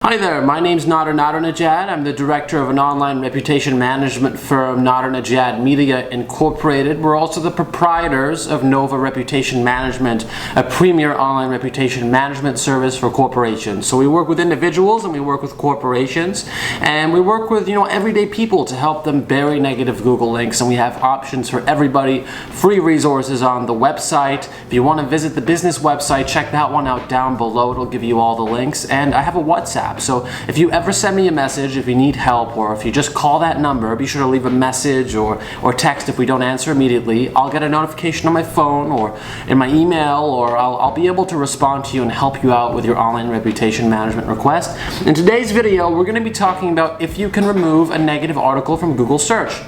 Hi there, my name's Nadernejad. I'm the director of an online reputation management firm, Nadernejad Media Incorporated. We're also the proprietors of Nova Reputation Management, a premier online reputation management service for corporations. So we work with individuals and we work with corporations, and we work with everyday people to help them bury negative Google links. And we have options for everybody, free resources on the website. If you want to visit the business website, check that one out down below. It'll give you all the links. And I have a WhatsApp. So if you ever send me a message, if you need help, or if you just call that number, be sure to leave a message or text if we don't answer immediately. I'll get a notification on my phone or in my email, or I'll be able to respond to you and help you out with your online reputation management request. In today's video, we're going to be talking about if you can remove a negative article from Google search.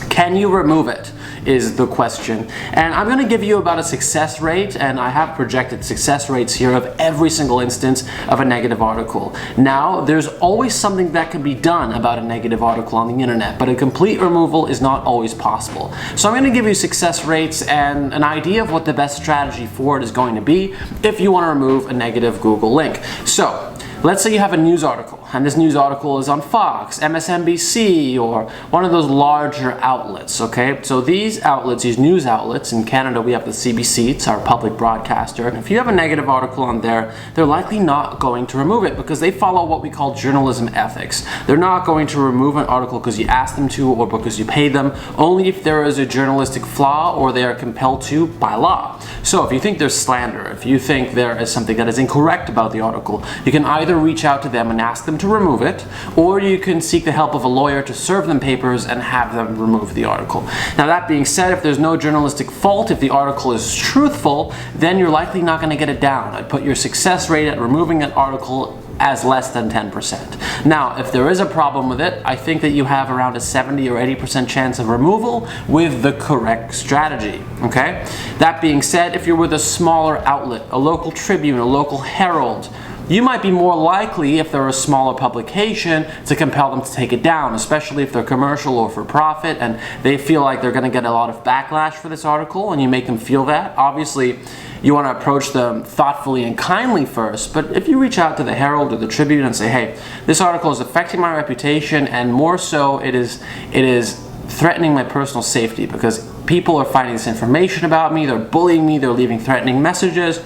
Can you remove it? Is the question. And I'm going to give you about a success rate, and I have projected success rates here of every single instance of a negative article. Now, there's always something that can be done about a negative article on the internet, but a complete removal is not always possible. So I'm going to give you success rates and an idea of what the best strategy for it is going to be if you want to remove a negative Google link. So, let's say you have a news article, and this news article is on Fox, MSNBC, or one of those larger outlets, okay? So these outlets, these news outlets, in Canada we have the CBC, it's our public broadcaster, and if you have a negative article on there, they're likely not going to remove it because they follow what we call journalism ethics. They're not going to remove an article because you ask them to or because you pay them, only if there is a journalistic flaw or they are compelled to by law. So if you think there's slander, if you think there is something that is incorrect about the article, you can either reach out to them and ask them to remove it, or you can seek the help of a lawyer to serve them papers and have them remove the article. Now that being said, if there's no journalistic fault, if the article is truthful, then you're likely not going to get it down. I'd put your success rate at removing an article as less than 10%. Now, if there is a problem with it, I think that you have around a 70 or 80% chance of removal with the correct strategy, okay? That being said, if you're with a smaller outlet, a local Tribune, a local Herald, you might be more likely, if they're a smaller publication, to compel them to take it down, especially if they're commercial or for profit and they feel like they're going to get a lot of backlash for this article and you make them feel that. Obviously, you want to approach them thoughtfully and kindly first, but if you reach out to the Herald or the Tribune and say, hey, this article is affecting my reputation, and more so it is threatening my personal safety because people are finding this information about me, they're bullying me, they're leaving threatening messages.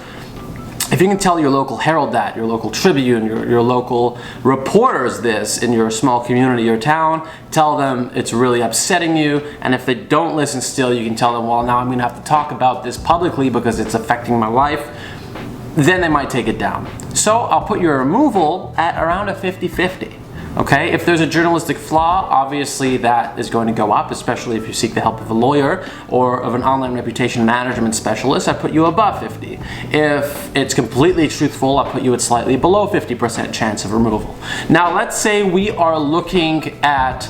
If you can tell your local Herald that, your local Tribune, your local reporters this in your small community or town, tell them it's really upsetting you, and if they don't listen still, you can tell them, well, now I'm going to have to talk about this publicly because it's affecting my life. Then they might take it down. So I'll put your removal at around a 50-50. Okay, if there's a journalistic flaw, obviously that is going to go up, especially if you seek the help of a lawyer or of an online reputation management specialist. I put you above 50. If it's completely truthful, I'll put you at slightly below 50% chance of removal. Now, let's say we are looking at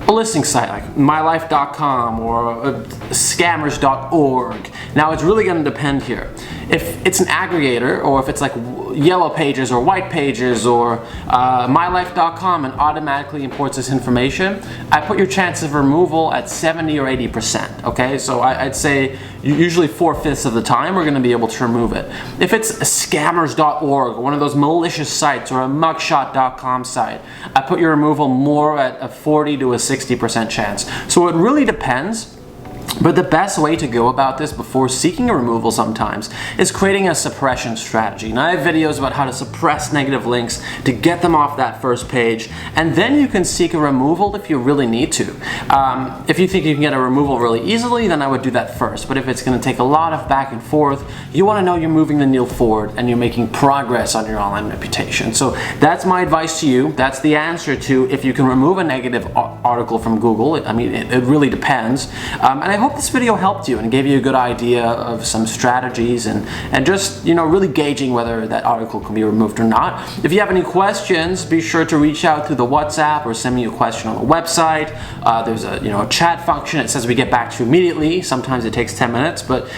a listing site like mylife.com or scammers.org. Now, it's really going to depend here. If it's an aggregator, or if it's like Yellow Pages or White Pages or mylife.com and automatically imports this information, I put your chance of removal at 70 or 80%. Okay, so I'd say usually 4/5 of the time we're going to be able to remove it. If it's scammers.org, one of those malicious sites, or a mugshot.com site, I put your removal more at a 40 to a 60% chance. So it really depends. But the best way to go about this before seeking a removal sometimes is creating a suppression strategy. And I have videos about how to suppress negative links to get them off that first page, and then you can seek a removal if you really need to. If you think you can get a removal really easily, then I would do that first. But if it's going to take a lot of back and forth, you want to know you're moving the needle forward and you're making progress on your online reputation. So that's my advice to you. That's the answer to if you can remove a negative article from Google. I mean, it really depends. And I hope this video helped you and gave you a good idea of some strategies and just, really gauging whether that article can be removed or not. If you have any questions, be sure to reach out through the WhatsApp or send me a question on the website. There's a chat function. It says we get back to you immediately. Sometimes it takes 10 minutes, but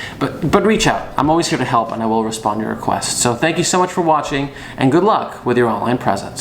reach out. I'm always here to help and I will respond to your requests. So thank you so much for watching and good luck with your online presence.